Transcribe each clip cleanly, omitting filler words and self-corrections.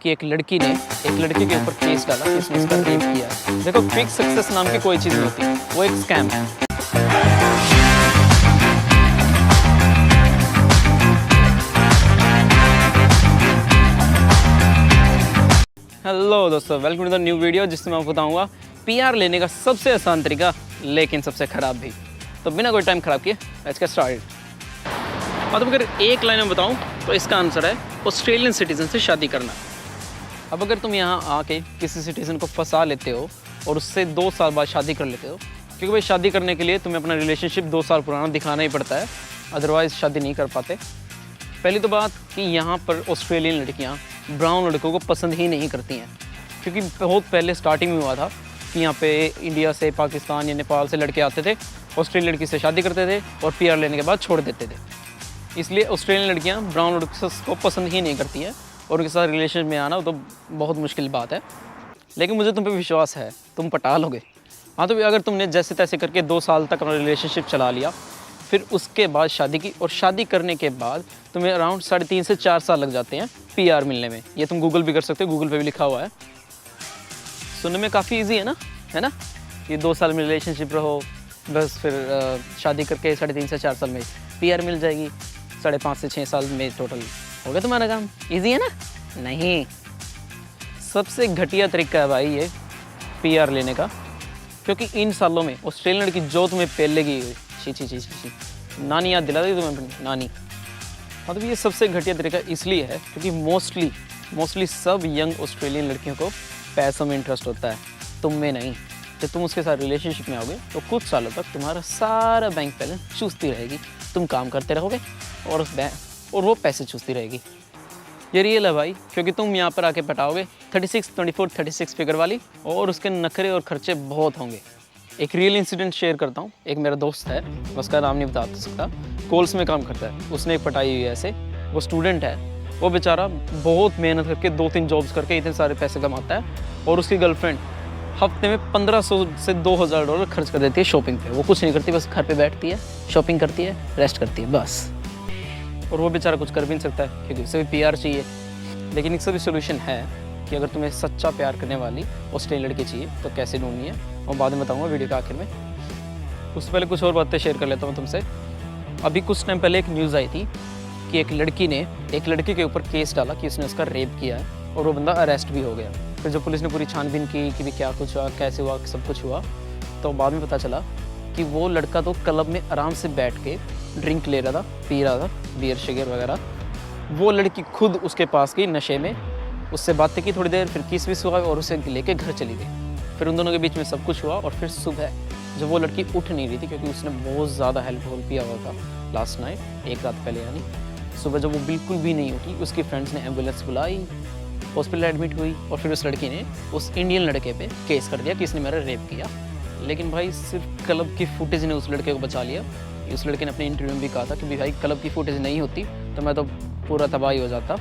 कि एक लड़की ने एक लड़के के ऊपर केस डाला कि उसने इसका रेप किया है। देखो, क्विक सक्सेस नाम की कोई चीज़ नहीं होती, वो एक स्कैम है। हेलो दोस्तों, welcome to the new video, जिसमें मैं बताऊंगा पीआर लेने का सबसे आसान तरीका लेकिन सबसे ख़राब भी। तो बिना कोई टाइम ख़राब किए लेट्स गेट स्टार्टेड। और अगर एक लाइन में बताऊं तो इसका आंसर है ऑस्ट्रेलियन सिटीज़न से शादी करना। अब अगर तुम यहाँ आके किसी सिटीज़न को फंसा लेते हो और उससे 2 साल बाद शादी कर लेते हो, क्योंकि भाई शादी करने के लिए तुम्हें अपना रिलेशनशिप 2 साल पुराना दिखाना ही पड़ता है, अदरवाइज़ शादी नहीं कर पाते। पहली तो बात कि यहाँ पर ऑस्ट्रेलियन लड़कियाँ ब्राउन लड़कों को पसंद ही नहीं करती हैं, क्योंकि बहुत पहले स्टार्टिंग में हुआ था कि यहाँ पे इंडिया से, पाकिस्तान या नेपाल से लड़के आते थे, ऑस्ट्रेलियन लड़की से शादी करते थे और पीआर लेने के बाद छोड़ देते थे। इसलिए ऑस्ट्रेलियन लड़कियाँ ब्राउन लड़कों को पसंद ही नहीं करती हैं और उनके साथ रिलेशन में आना तो बहुत मुश्किल बात है। लेकिन मुझे तुम पे विश्वास है, तुम पटा लोगे। हाँ, तो अगर तुमने जैसे तैसे करके 2 साल तक अपना रिलेशनशिप चला लिया, फिर उसके बाद शादी की, और शादी करने के बाद तुम्हें अराउंड 3.5 से 4 साल लग जाते हैं पीआर मिलने में। ये तुम गूगल भी कर सकते हो, गूगल पे भी लिखा हुआ है। सुनने में काफ़ी ईजी है ना? ये 2 साल में रिलेशनशिप रहो, बस फिर शादी करके 3.5 से 4 साल में पीआर मिल जाएगी, 5.5 से 6 साल में टोटल हो गया तुम्हारा काम। ईजी है ना? नहीं, सबसे घटिया तरीका है भाई ये पीआर लेने का, क्योंकि इन सालों में ऑस्ट्रेलियन लड़की जो तुम्हें पेलेगी, ची नानी याद दिला देगी तुम्हें अपनी नानी। मतलब ये सबसे घटिया तरीका इसलिए है क्योंकि मोस्टली सब यंग ऑस्ट्रेलियन लड़कियों को पैसों में इंटरेस्ट होता है, तुम में नहीं। जब तुम उसके साथ रिलेशनशिप में आओगे तो कुछ सालों तक तुम्हारा सारा बैंक बैलेंस चूसती रहेगी, तुम काम करते रहोगे और वो पैसे चूसती रहेगी। ये रियल है भाई, क्योंकि तुम यहाँ पर आके पटाओगे 36 फिगर वाली, और उसके नखरे और खर्चे बहुत होंगे। एक रियल इंसिडेंट शेयर करता हूँ। एक मेरा दोस्त है, उसका नाम नहीं बता सकता, कोल्स में काम करता है। उसने एक पटाई हुई है ऐसे, वो स्टूडेंट है, वो बेचारा बहुत मेहनत करके 2-3 जॉब्स करके इतने सारे पैसे कमाता है, और उसकी गर्लफ्रेंड हफ्ते में $1500 से $2000 खर्च कर देती है शॉपिंग पे। वो कुछ नहीं करती, बस घर पे बैठती है, शॉपिंग करती है, रेस्ट करती है, बस। और वो बेचारा कुछ कर भी नहीं सकता है क्योंकि उसे भी पीआर चाहिए। लेकिन इसका भी सोल्यूशन है कि अगर तुम्हें सच्चा प्यार करने वाली ऑस्ट्रेलियन लड़की चाहिए तो कैसे ढूंढनी है, और बाद में बताऊंगा वीडियो के आखिर में। उससे पहले कुछ और बातें शेयर कर लेता हूँ तुमसे। अभी कुछ टाइम पहले एक न्यूज़ आई थी कि एक लड़की ने एक लड़के के ऊपर केस डाला कि उसने उसका रेप किया है, और वो बंदा अरेस्ट भी हो गया। फिर जब पुलिस ने पूरी छानबीन की कि भी क्या कुछ हुआ, कैसे हुआ, सब कुछ हुआ, तो बाद में पता चला कि वो लड़का तो क्लब में आराम से बैठ के ड्रिंक ले रहा था, पी रहा था, बियर शिगर वगैरह। वो लड़की खुद उसके पास गई नशे में, उससे बातें की थोड़ी देर, फिर किस विस हुआ और उसे लेके घर चली गई। फिर उन दोनों के बीच में सब कुछ हुआ, और फिर सुबह जब वो लड़की उठ नहीं रही थी, क्योंकि उसने बहुत ज़्यादा अल्कोहल पिया हुआ था लास्ट नाइट, एक रात पहले यानी, सुबह जब वो बिल्कुल भी नहीं उठी, उसकी फ्रेंड्स ने एम्बुलेंस बुलाई, हॉस्पिटल एडमिट हुई, और फिर उस लड़की ने उस इंडियन लड़के पे केस कर दिया कि इसने मेरा रेप किया। लेकिन भाई सिर्फ क्लब की फुटेज ने उस लड़के को बचा लिया। उस लड़के ने अपने इंटरव्यू में भी कहा था कि भाई क्लब की फुटेज नहीं होती तो मैं तो पूरा तबाही हो जाता।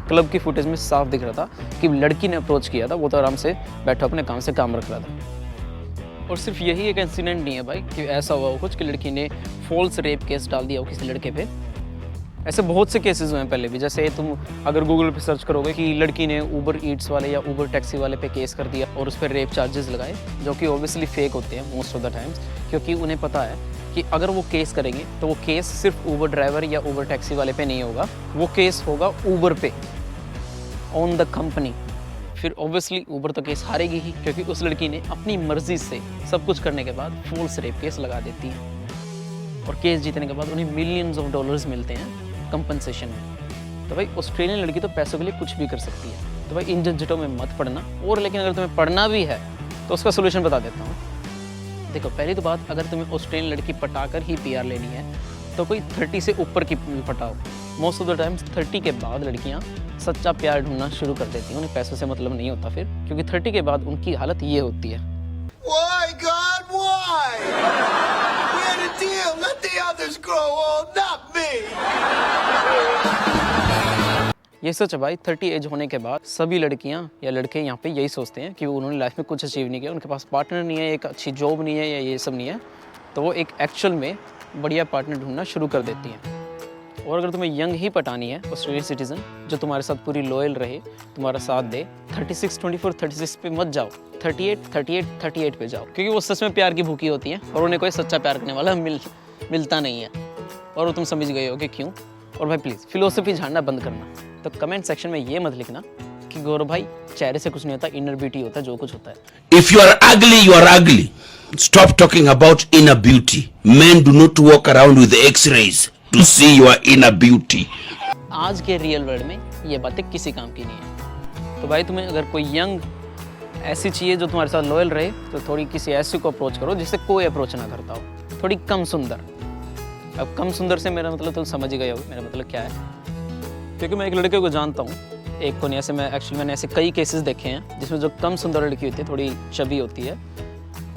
क्लब की फुटेज में साफ दिख रहा था कि लड़की ने अप्रोच किया था, वो तो आराम से बैठा अपने काम से काम रख रहा था। और सिर्फ यही एक इंसिडेंट नहीं है भाई कि ऐसा हुआ हो कुछ कि लड़की ने फॉल्स रेप केस डाल दिया हो किसी लड़के पे। ऐसे बहुत से केसेस हुए हैं पहले भी। जैसे तुम अगर गूगल पे सर्च करोगे कि लड़की ने ऊबर ईट्स वाले या ऊबर टैक्सी वाले पे केस कर दिया और उस पर रेप चार्जेस लगाए, जो कि ऑब्वियसली फेक होते हैं मोस्ट ऑफ द टाइम्स, क्योंकि उन्हें पता है कि अगर वो केस करेंगे तो वो केस सिर्फ ऊबर ड्राइवर या ऊबर टैक्सी वाले पे नहीं होगा, वो केस होगा ऊबर पे, ऑन द कंपनी। फिर ऑब्वियसली ऊबर तो केस हारेगी ही, क्योंकि उस लड़की ने अपनी मर्जी से सब कुछ करने के बाद फॉल्स रेप केस लगा देती है, और केस जीतने के बाद उन्हें मिलियंस ऑफ डॉलर्स मिलते हैं कंपनसेशन में। तो भाई ऑस्ट्रेलियन लड़की तो पैसों के लिए कुछ भी कर सकती है, तो भाई इन झंझटों में मत पड़ना। और लेकिन अगर तुम्हें पढ़ना भी है तो उसका सोल्यूशन बता देता हूँ। देखो, पहली तो बात, अगर तुम्हें ऑस्ट्रेलियन लड़की पटाकर ही पीआर लेनी है तो कोई 30 से ऊपर की पटाओ। मोस्ट ऑफ द टाइम्स 30 के बाद लड़कियाँ सच्चा प्यार ढूंढना शुरू कर देती हैं, उन्हें पैसों से मतलब नहीं होता फिर, क्योंकि 30 के बाद उनकी हालत ये होती है। Why, God, why? We had a deal. Let the others grow old, not me. ये सच है भाई, 30 एज होने के बाद सभी लड़कियां या लड़के यहाँ पे यही सोचते हैं कि उन्होंने लाइफ में कुछ अचीव नहीं किया, उनके पास पार्टनर नहीं है, एक अच्छी जॉब नहीं है, या ये सब नहीं है, तो वो एक एक्चुअल में बढ़िया पार्टनर ढूंढना शुरू कर देती हैं। और अगर तुम्हें यंग ही पटानी है, ऑस्ट्रेलियन सिटीजन जो तुम्हारे साथ पूरी लॉयल रहे, तुम्हारा साथ दे, 36, 24, 36 पे मत जाओ, 38 पे जाओ, क्योंकि वो सच में प्यार की भूखी होती हैं और उन्हें कोई सच्चा प्यार करने वाला मिलता नहीं है। और वो तुम समझ गए हो कि क्यों। और भाई प्लीज़ फिलोसफी झाड़ना बंद करना। तो कमेंट सेक्शन में ये मत लिखना कि गौरव भाई चेहरे से कुछ नहीं होता, इनर ब्यूटी होता है जो कुछ होता है। If you are ugly, you are ugly. Stop talking about inner beauty. Men do not walk around with X-rays to see your inner beauty. आज के रियल वर्ल्ड में ये बातें किसी काम की नहीं है। तो भाई तुम्हें अगर कोई यंग ऐसी चाहिए जो तुम्हारे साथ लॉयल रहे, तो थोड़ी किसी ऐसी को अप्रोच करो जिससे कोई अप्रोच ना करता हो, थोड़ी कम सुंदर। अब कम सुंदर से मेरा मतलब तुम समझ ही गए हो मेरा मतलब क्या है, क्योंकि मैं एक लड़के को जानता हूँ, एक को नहीं, ऐसे मैंने ऐसे कई केसेस देखे हैं जिसमें जो कम सुंदर लड़की होती है, थोड़ी चबी होती है,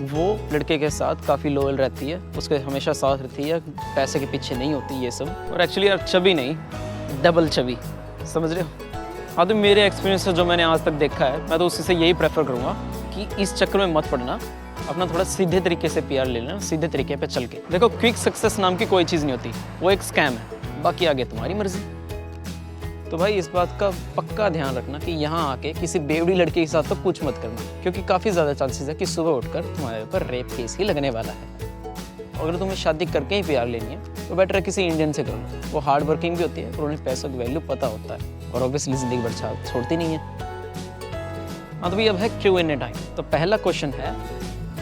वो लड़के के साथ काफ़ी लॉयल रहती है, उसके हमेशा साथ रहती है, पैसे के पीछे नहीं होती ये सब। और एक्चुअली यार चबी नहीं, डबल चबी, समझ रहे हो। हाँ तो मेरे एक्सपीरियंस से जो मैंने आज तक देखा है, मैं तो उसी से यही प्रेफर करूँगा कि इस चक्कर में मत पड़ना, अपना थोड़ा सीधे तरीके से प्यार ले लेना, सीधे तरीके पे चल के। देखो क्विक सक्सेस नाम की कोई चीज़ नहीं होती, वो एक स्कैम है, बाकी आगे तुम्हारी मर्जी। तो भाई इस बात का पक्का ध्यान रखना कि यहाँ आके किसी बेवड़ी लड़के के साथ तो कुछ मत करना, क्योंकि काफ़ी ज़्यादा चांसेस है कि सुबह उठकर तुम्हारे ऊपर रेप केस ही लगने वाला है। अगर तुम्हें शादी करके ही प्यार लेनी है तो बेटर है किसी इंडियन से करो, वो हार्ड वर्किंग भी होती है और उन्हें पैसों की वैल्यू पता होता है, और ऑब्वियसली ज़िंदगी भर साथ छोड़ती नहीं है। हाँ तो भाई अब है Q&A टाइम। तो पहला क्वेश्चन है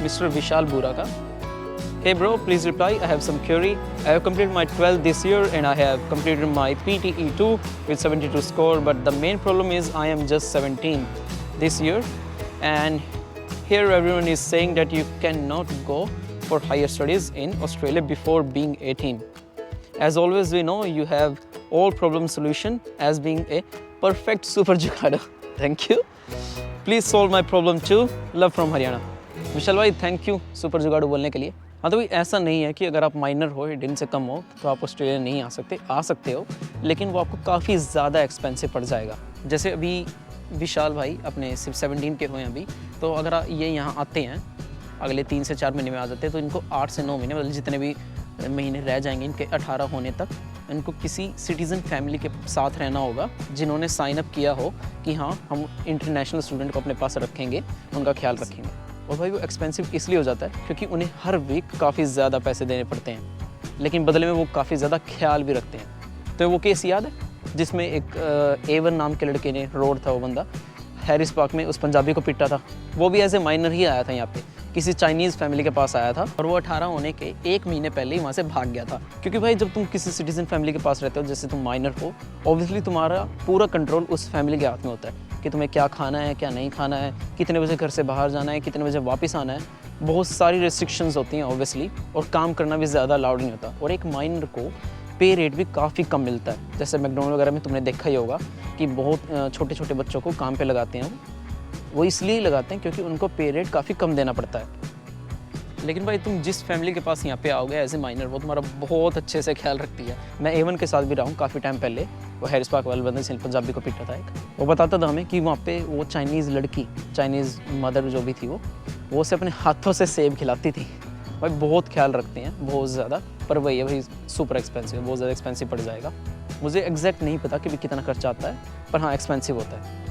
मिस्टर विशाल बुरा का। Hey bro, please reply. I have some query. I have completed my 12th this year and I have completed my PTE2 with 72 score, but the main problem is I am just 17 this year, and here everyone is saying that you cannot go for higher studies in Australia before being 18. As always we know you have all problem solution as being a perfect super jugaad. Thank you. Please solve my problem too. Love from Haryana. विशाल भाई thank you super जुगाड़ू बोलने के लिए। हाँ तो भाई ऐसा नहीं है कि अगर आप माइनर हो, 18 से कम हो, तो आप ऑस्ट्रेलिया नहीं आ सकते हो, लेकिन वो आपको काफ़ी ज़्यादा एक्सपेंसिव पड़ जाएगा। जैसे अभी विशाल भाई अपने सिर्फ 17 के हुए हैं अभी, तो अगर ये यहाँ आते हैं अगले 3 से 4 महीने में आ जाते हैं, तो इनको 8 से 9 महीने मतलब जितने भी महीने रह जाएंगे इनके 18 होने तक, इनको किसी सिटीज़न फैमिली के साथ रहना होगा जिन्होंने साइन अप किया हो कि हाँ हम इंटरनेशनल स्टूडेंट को अपने पास रखेंगे, उनका ख्याल रखेंगे। और भाई वो एक्सपेंसिव इसलिए हो जाता है क्योंकि उन्हें हर वीक काफ़ी ज़्यादा पैसे देने पड़ते हैं, लेकिन बदले में वो काफ़ी ज़्यादा ख्याल भी रखते हैं। तो वो केस याद है जिसमें एक A1 नाम के लड़के ने, रोड था वो बंदा, हैरिस पार्क में उस पंजाबी को पिटा था, वो भी एज ए माइनर ही आया था यहाँ पे, किसी चाइनीज़ फैमिली के पास आया था, और वो 18 होने के 1 महीने पहले ही वहाँ से भाग गया था। क्योंकि भाई जब तुम किसी सिटीजन फैमिली के पास रहते हो, जैसे तुम माइनर हो, ऑब्वियसली तुम्हारा पूरा कंट्रोल उस फैमिली के हाथ में होता है कि तुम्हें क्या खाना है, क्या नहीं खाना है, कितने बजे घर से बाहर जाना है, कितने बजे वापस आना है, बहुत सारी रेस्ट्रिक्शंस होती हैं ऑब्वियसली, और काम करना भी ज़्यादा अलाउड नहीं होता। और एक माइनर को पे रेट भी काफ़ी कम मिलता है। जैसे मैकडोनल्ड वगैरह में तुमने देखा ही होगा कि बहुत छोटे छोटे बच्चों को काम पे लगाते हैं, वो इसलिए लगाते हैं क्योंकि उनको पे रेट काफ़ी कम देना पड़ता है। लेकिन भाई तुम जिस फैमिली के पास यहाँ पे आओगे एज ए माइनर, वो तुम्हारा बहुत अच्छे से ख्याल रखती है। मैं A1 के साथ भी रहा हूँ काफ़ी टाइम पहले, वो हैरिस पार्क वाले बंदे से पंजाबी को पिटा था एक, वो बताता था हमें कि वहाँ पे वो चाइनीज़ लड़की, चाइनीज़ मदर जो भी थी, वो उसे अपने हाथों से सेब खिलाती थी। भाई बहुत ख्याल रखते हैं, बहुत ज़्यादा। पर वही है भाई सुपर एक्सपेंसिव, बहुत ज़्यादा एक्सपेंसिव पड़ जाएगा। मुझे एग्जैक्ट नहीं पता कि भी कितना खर्चा आता है, पर हाँ एक्सपेंसिव होता है।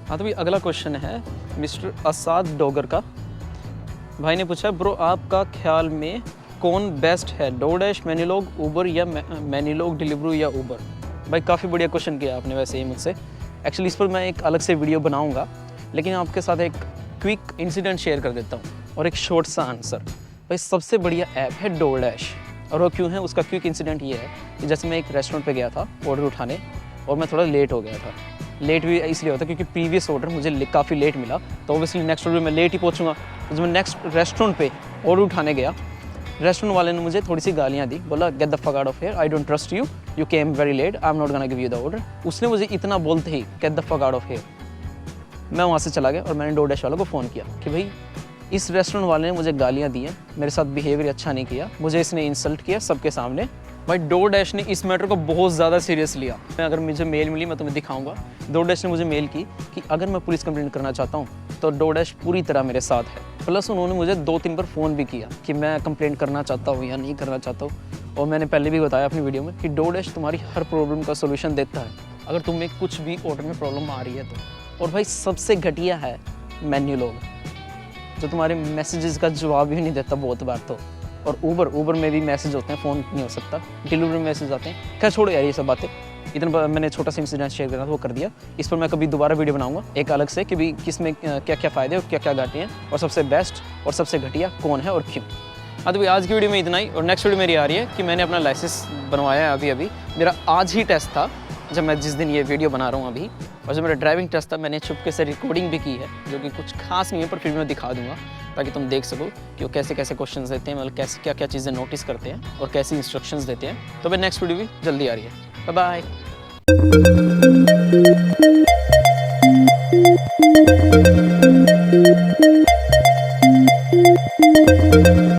हाँ तो भाई अगला क्वेश्चन है मिस्टर असाद डोगर का। भाई ने पूछा, ब्रो आपका ख्याल में कौन बेस्ट है, डोरडैश, मैनीलॉग, ऊबर या मैनीलॉग डिलीवरी या ऊबर? भाई काफ़ी बढ़िया क्वेश्चन किया आपने वैसे ही मुझसे। एक्चुअली इस पर मैं एक अलग से वीडियो बनाऊंगा, लेकिन आपके साथ एक क्विक इंसिडेंट शेयर कर देता हूँ और एक शॉर्ट सा आंसर। भाई सबसे बढ़िया ऐप है डोरडैश, और वो क्यों है, उसका क्विक इंसिडेंट ये है कि जैसे मैं एक रेस्टोरेंट पे गया था ऑर्डर उठाने, और मैं थोड़ा लेट हो गया था। लेट भी इसलिए होता क्योंकि प्रीवियस ऑर्डर मुझे काफ़ी लेट मिला, तो ऑब्वियसली नेक्स्ट ऑर्डर में लेट ही पहुँचूंगा। तो जब मैं नेक्स्ट रेस्टोरेंट पे ऑर्डर उठाने गया, रेस्टोरेंट वाले ने मुझे थोड़ी सी गालियाँ दी, बोला get the fuck out of here, I don't trust you, you came very late, I am not gonna give you the order. उसने मुझे इतना बोलते ही get the fuck out of here, मैं वहाँ से चला गया और मैंने डोरडैश वालों को फ़ोन किया कि भाई इस रेस्टोरेंट वाले ने मुझे गालियाँ दी हैं, मेरे साथ बिहेवियर अच्छा नहीं किया, मुझे इसने इंसल्ट किया सबके सामने। भाई डोरडैश ने इस मैटर को बहुत ज़्यादा सीरियस लिया। अगर मुझे मेल मिली मैं तुम्हें दिखाऊंगा। डोरडैश ने मुझे मेल की कि अगर मैं पुलिस कंप्लेंट करना चाहता हूँ तो डोडैश पूरी तरह मेरे साथ है। प्लस उन्होंने मुझे 2-3 बार फ़ोन भी किया कि मैं कंप्लेंट करना चाहता हूँ या नहीं करना चाहता हूँ। और मैंने पहले भी बताया अपनी वीडियो में कि डोडैश तुम्हारी हर प्रॉब्लम का सोल्यूशन देता है, अगर तुम्हें कुछ भी ऑर्डर में प्रॉब्लम आ रही है तो। और भाई सबसे घटिया है मेन्यू लोग, जो तुम्हारे मैसेजेस का जवाब ही नहीं देता बहुत बार तो। और ऊबर में भी मैसेज होते हैं, फ़ोन नहीं हो सकता, डिलीवरी में मैसेज आते हैं। खैर छोड़ो यार ये सब बातें, इतना मैंने छोटा सा इंसिडेंट शेयर करना था वो कर दिया। इस पर मैं कभी दोबारा वीडियो बनाऊंगा एक अलग से कि भी किस में क्या क्या फ़ायदे और क्या क्या घाटे हैं, और सबसे बेस्ट और सबसे घटिया कौन है और क्यों। हाँ तो भाई आज की वीडियो में इतना ही। और नेक्स्ट वीडियो मेरी आ रही है कि मैंने अपना लाइसेंस बनवाया है अभी। मेरा आज ही टेस्ट था, जब मैं जिस दिन ये वीडियो बना रहा हूँ अभी। और जब मेरा ड्राइविंग टेस्ट था मैंने चुपके से रिकॉर्डिंग भी की है, जो कि कुछ खास नहीं है पर फिर भी मैं दिखा दूंगा ताकि तुम देख सको कि वो कैसे कैसे क्वेश्चंस देते हैं, मतलब कैसे क्या क्या चीज़ें नोटिस करते हैं और कैसी इंस्ट्रक्शंस देते हैं। तो भाई नेक्स्ट वीडियो भी जल्दी आ रही है। Bye bye.